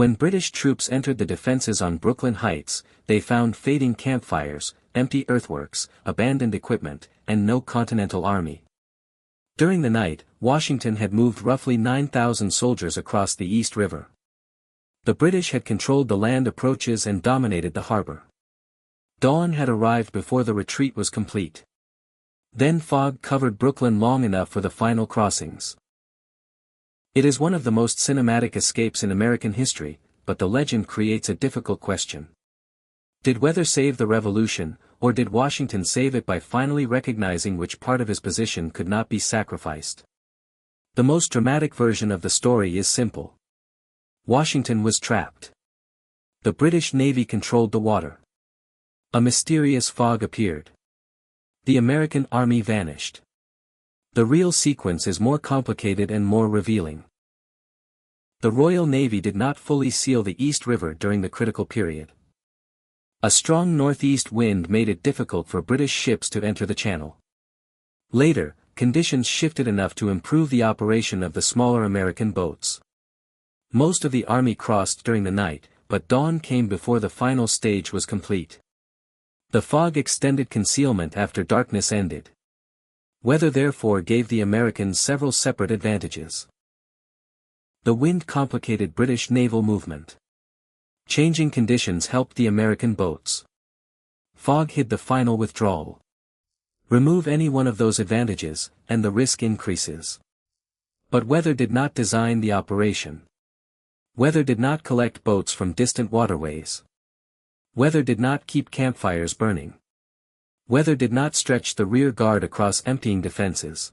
When British troops entered the defenses on Brooklyn Heights, they found fading campfires, empty earthworks, abandoned equipment, and no Continental Army. During the night, Washington had moved roughly 9,000 soldiers across the East River. The British had controlled the land approaches and dominated the harbor. Dawn had arrived before the retreat was complete. Then fog covered Brooklyn long enough for the final crossings. It is one of the most cinematic escapes in American history, but the legend creates a difficult question. Did weather save the revolution, or did Washington save it by finally recognizing which part of his position could not be sacrificed? The most dramatic version of the story is simple. Washington was trapped. The British Navy controlled the water. A mysterious fog appeared. The American Army vanished. The real sequence is more complicated and more revealing. The Royal Navy did not fully seal the East River during the critical period. A strong northeast wind made it difficult for British ships to enter the channel. Later, conditions shifted enough to improve the operation of the smaller American boats. Most of the army crossed during the night, but dawn came before the final stage was complete. The fog extended concealment after darkness ended. Weather therefore gave the Americans several separate advantages. The wind complicated British naval movement. Changing conditions helped the American boats. Fog hid the final withdrawal. Remove any one of those advantages, and the risk increases. But weather did not design the operation. Weather did not collect boats from distant waterways. Weather did not keep campfires burning. Weather did not stretch the rear guard across emptying defenses.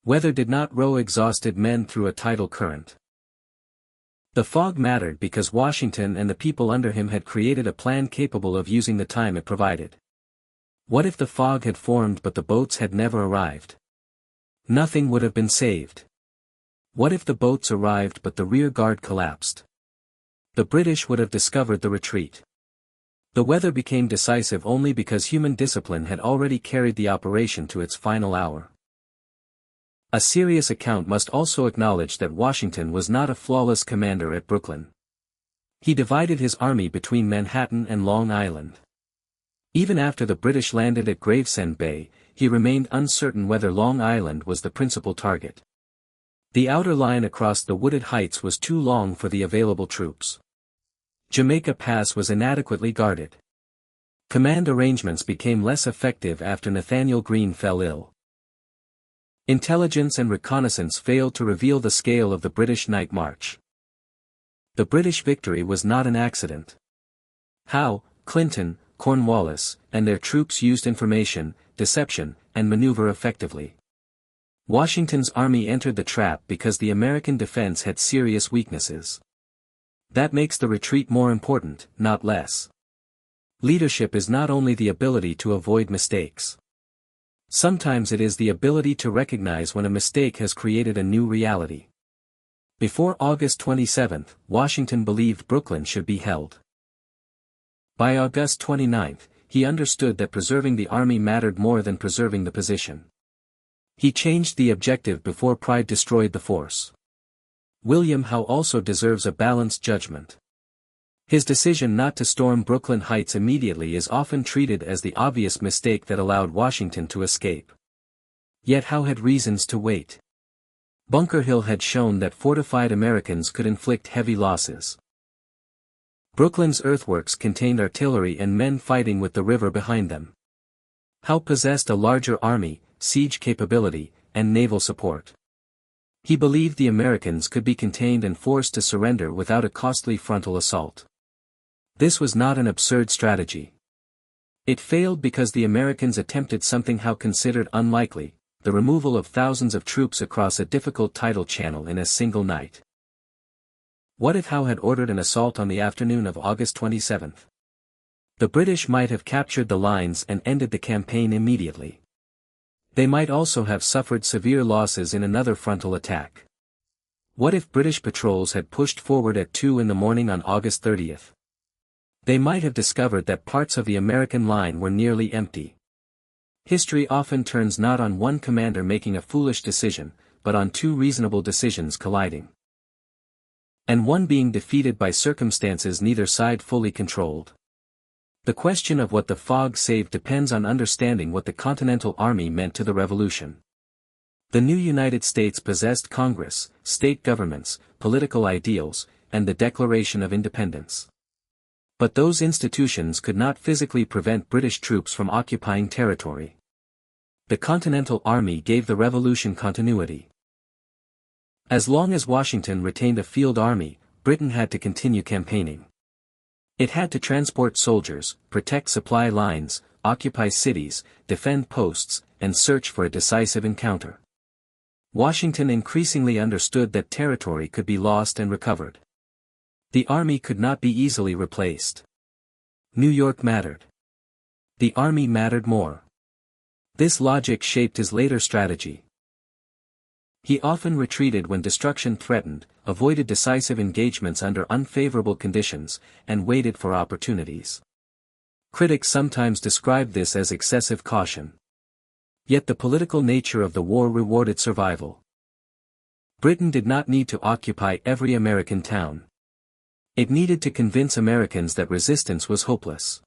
Weather did not row exhausted men through a tidal current. The fog mattered because Washington and the people under him had created a plan capable of using the time it provided. What if the fog had formed but the boats had never arrived? Nothing would have been saved. What if the boats arrived but the rear guard collapsed? The British would have discovered the retreat. The weather became decisive only because human discipline had already carried the operation to its final hour. A serious account must also acknowledge that Washington was not a flawless commander at Brooklyn. He divided his army between Manhattan and Long Island. Even after the British landed at Gravesend Bay, he remained uncertain whether Long Island was the principal target. The outer line across the wooded heights was too long for the available troops. Jamaica Pass was inadequately guarded. Command arrangements became less effective after Nathaniel Greene fell ill. Intelligence and reconnaissance failed to reveal the scale of the British night march. The British victory was not an accident. Howe, Clinton, Cornwallis, and their troops used information, deception, and maneuver effectively. Washington's army entered the trap because the American defense had serious weaknesses. That makes the retreat more important, not less. Leadership is not only the ability to avoid mistakes. Sometimes it is the ability to recognize when a mistake has created a new reality. Before August 27, Washington believed Brooklyn should be held. By August 29, he understood that preserving the army mattered more than preserving the position. He changed the objective before pride destroyed the force. William Howe also deserves a balanced judgment. His decision not to storm Brooklyn Heights immediately is often treated as the obvious mistake that allowed Washington to escape. Yet Howe had reasons to wait. Bunker Hill had shown that fortified Americans could inflict heavy losses. Brooklyn's earthworks contained artillery and men fighting with the river behind them. Howe possessed a larger army, siege capability, and naval support. He believed the Americans could be contained and forced to surrender without a costly frontal assault. This was not an absurd strategy. It failed because the Americans attempted something Howe considered unlikely, the removal of thousands of troops across a difficult tidal channel in a single night. What if Howe had ordered an assault on the afternoon of August 27? The British might have captured the lines and ended the campaign immediately. They might also have suffered severe losses in another frontal attack. What if British patrols had pushed forward at 2 in the morning on August 30? They might have discovered that parts of the American line were nearly empty. History often turns not on one commander making a foolish decision, but on two reasonable decisions colliding. and one being defeated by circumstances neither side fully controlled. The question of what the fog saved depends on understanding what the Continental Army meant to the revolution. The new United States possessed Congress, state governments, political ideals, and the Declaration of Independence. But those institutions could not physically prevent British troops from occupying territory. The Continental Army gave the revolution continuity. As long as Washington retained a field army, Britain had to continue campaigning. It had to transport soldiers, protect supply lines, occupy cities, defend posts, and search for a decisive encounter. Washington increasingly understood that territory could be lost and recovered. The army could not be easily replaced. New York mattered. The army mattered more. This logic shaped his later strategy. He often retreated when destruction threatened, avoided decisive engagements under unfavorable conditions, and waited for opportunities. Critics sometimes described this as excessive caution. Yet the political nature of the war rewarded survival. Britain did not need to occupy every American town. It needed to convince Americans that resistance was hopeless.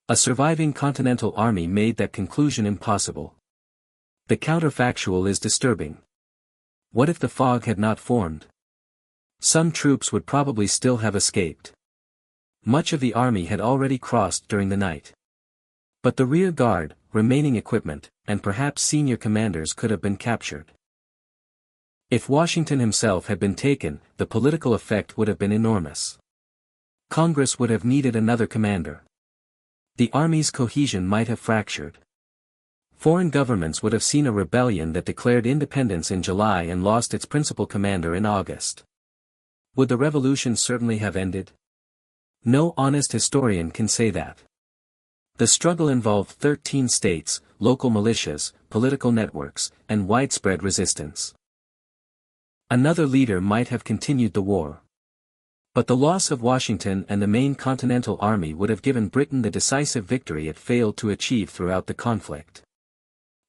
A surviving Continental Army made that conclusion impossible. The counterfactual is disturbing. What if the fog had not formed? Some troops would probably still have escaped. Much of the army had already crossed during the night. But the rear guard, remaining equipment, and perhaps senior commanders could have been captured. If Washington himself had been taken, the political effect would have been enormous. Congress would have needed another commander. The army's cohesion might have fractured. Foreign governments would have seen a rebellion that declared independence in July and lost its principal commander in August. Would the revolution certainly have ended? No honest historian can say that. The struggle involved 13 states, local militias, political networks, and widespread resistance. Another leader might have continued the war. But the loss of Washington and the main Continental Army would have given Britain the decisive victory it failed to achieve throughout the conflict.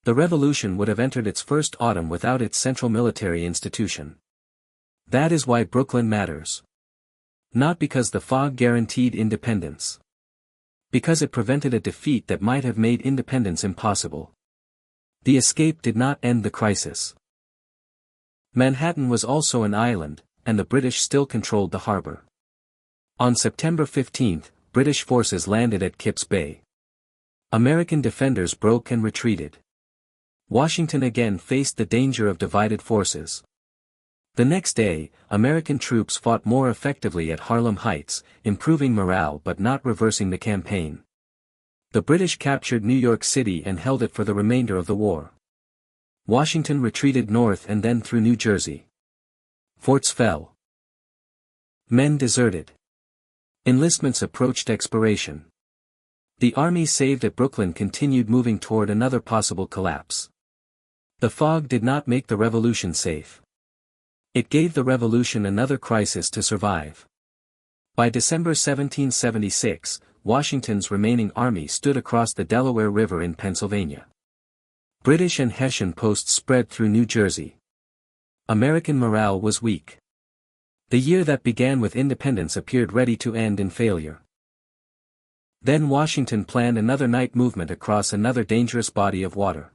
The revolution would have entered its first autumn without its central military institution. That is why Brooklyn matters. Not because the fog guaranteed independence. Because it prevented a defeat that might have made independence impossible. The escape did not end the crisis. Manhattan was also an island, and the British still controlled the harbor. On September 15, British forces landed at Kipps Bay. American defenders broke and retreated. Washington again faced the danger of divided forces. The next day, American troops fought more effectively at Harlem Heights, improving morale but not reversing the campaign. The British captured New York City and held it for the remainder of the war. Washington retreated north and then through New Jersey. Forts fell. Men deserted. Enlistments approached expiration. The army saved at Brooklyn continued moving toward another possible collapse. The fog did not make the revolution safe. It gave the revolution another crisis to survive. By December 1776, Washington's remaining army stood across the Delaware River in Pennsylvania. British and Hessian posts spread through New Jersey. American morale was weak. The year that began with independence appeared ready to end in failure. Then Washington planned another night movement across another dangerous body of water.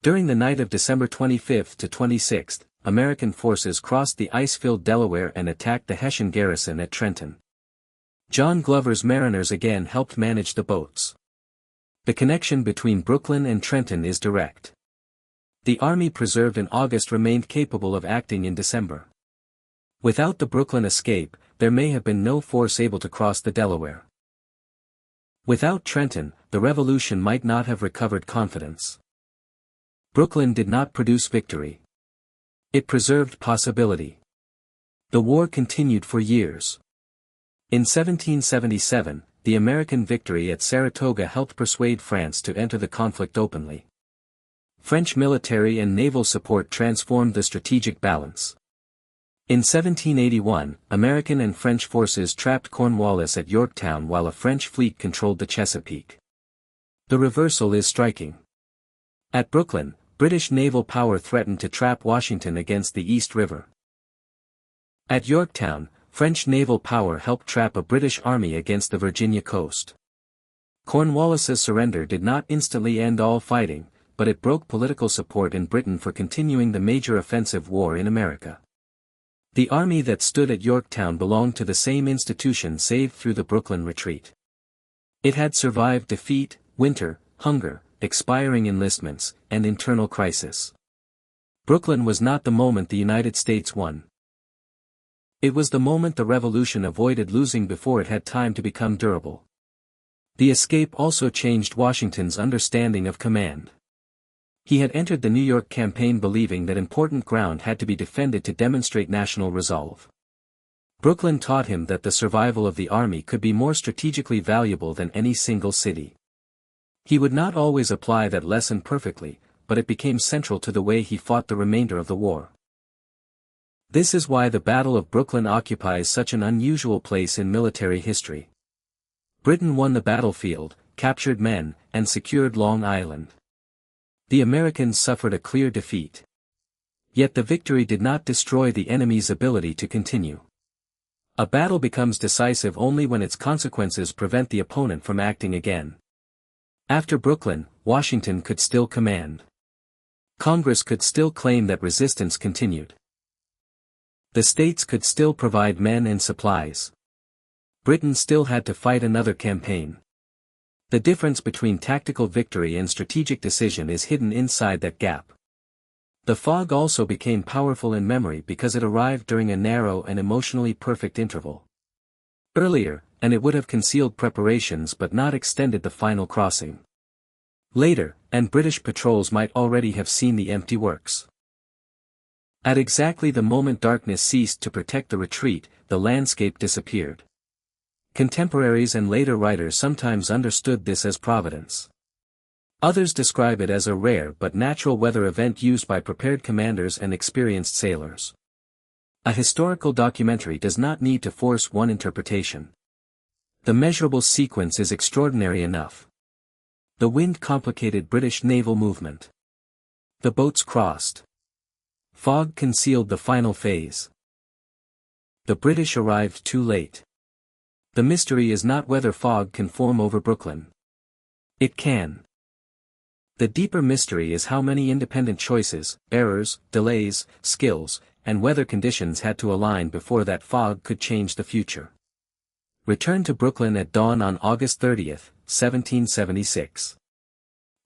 During the night of December 25 to 26, American forces crossed the ice-filled Delaware and attacked the Hessian garrison at Trenton. John Glover's mariners again helped manage the boats. The connection between Brooklyn and Trenton is direct. The army preserved in August remained capable of acting in December. Without the Brooklyn escape, there may have been no force able to cross the Delaware. Without Trenton, the revolution might not have recovered confidence. Brooklyn did not produce victory. It preserved possibility. The war continued for years. In 1777, the American victory at Saratoga helped persuade France to enter the conflict openly. French military and naval support transformed the strategic balance. In 1781, American and French forces trapped Cornwallis at Yorktown while a French fleet controlled the Chesapeake. The reversal is striking. At Brooklyn, British naval power threatened to trap Washington against the East River. At Yorktown, French naval power helped trap a British army against the Virginia coast. Cornwallis's surrender did not instantly end all fighting, but it broke political support in Britain for continuing the major offensive war in America. The army that stood at Yorktown belonged to the same institution saved through the Brooklyn retreat. It had survived defeat, winter, hunger, expiring enlistments, and internal crisis. Brooklyn was not the moment the United States won. It was the moment the revolution avoided losing before it had time to become durable. The escape also changed Washington's understanding of command. He had entered the New York campaign believing that important ground had to be defended to demonstrate national resolve. Brooklyn taught him that the survival of the army could be more strategically valuable than any single city. He would not always apply that lesson perfectly, but it became central to the way he fought the remainder of the war. This is why the Battle of Brooklyn occupies such an unusual place in military history. Britain won the battlefield, captured men, and secured Long Island. The Americans suffered a clear defeat. Yet the victory did not destroy the enemy's ability to continue. A battle becomes decisive only when its consequences prevent the opponent from acting again. After Brooklyn, Washington could still command. Congress could still claim that resistance continued. The states could still provide men and supplies. Britain still had to fight another campaign. The difference between tactical victory and strategic decision is hidden inside that gap. The fog also became powerful in memory because it arrived during a narrow and emotionally perfect interval. Earlier, and it would have concealed preparations but not extended the final crossing. Later, and British patrols might already have seen the empty works. At exactly the moment darkness ceased to protect the retreat, the landscape disappeared. Contemporaries and later writers sometimes understood this as providence. Others describe it as a rare but natural weather event used by prepared commanders and experienced sailors. A historical documentary does not need to force one interpretation. The measurable sequence is extraordinary enough. The wind complicated British naval movement. The boats crossed. Fog concealed the final phase. The British arrived too late. The mystery is not whether fog can form over Brooklyn. It can. The deeper mystery is how many independent choices, errors, delays, skills, and weather conditions had to align before that fog could change the future. Return to Brooklyn at dawn on August 30, 1776.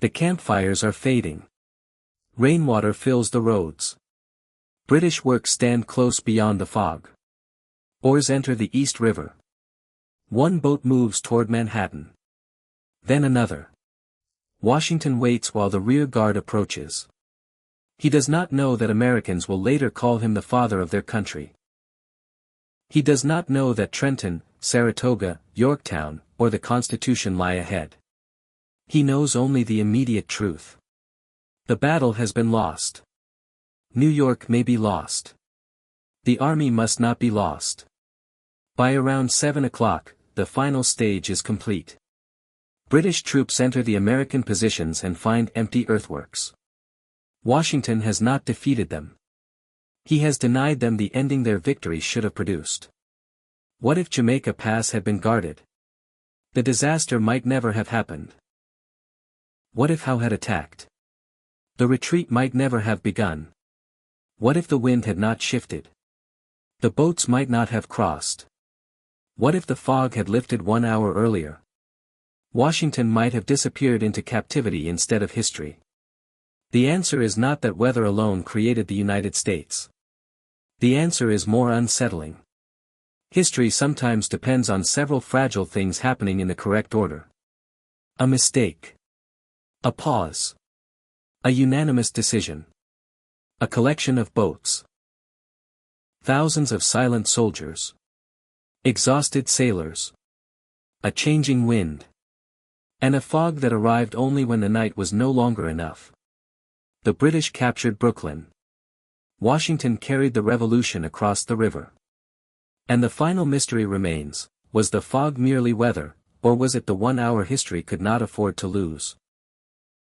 The campfires are fading. Rainwater fills the roads. British works stand close beyond the fog. Oars enter the East River. One boat moves toward Manhattan. Then another. Washington waits while the rear guard approaches. He does not know that Americans will later call him the father of their country. He does not know that Trenton, Saratoga, Yorktown, or the Constitution lie ahead. He knows only the immediate truth. The battle has been lost. New York may be lost. The army must not be lost. By around 7 o'clock, the final stage is complete. British troops enter the American positions and find empty earthworks. Washington has not defeated them. He has denied them the ending their victory should have produced. What if Jamaica Pass had been guarded? The disaster might never have happened. What if Howe had attacked? The retreat might never have begun. What if the wind had not shifted? The boats might not have crossed. What if the fog had lifted 1 hour earlier? Washington might have disappeared into captivity instead of history. The answer is not that weather alone created the United States. The answer is more unsettling. History sometimes depends on several fragile things happening in the correct order. A mistake. A pause. A unanimous decision. A collection of boats. Thousands of silent soldiers. Exhausted sailors. A changing wind. And a fog that arrived only when the night was no longer enough. The British captured Brooklyn. Washington carried the revolution across the river. And the final mystery remains, was the fog merely weather, or was it the 1 hour history could not afford to lose?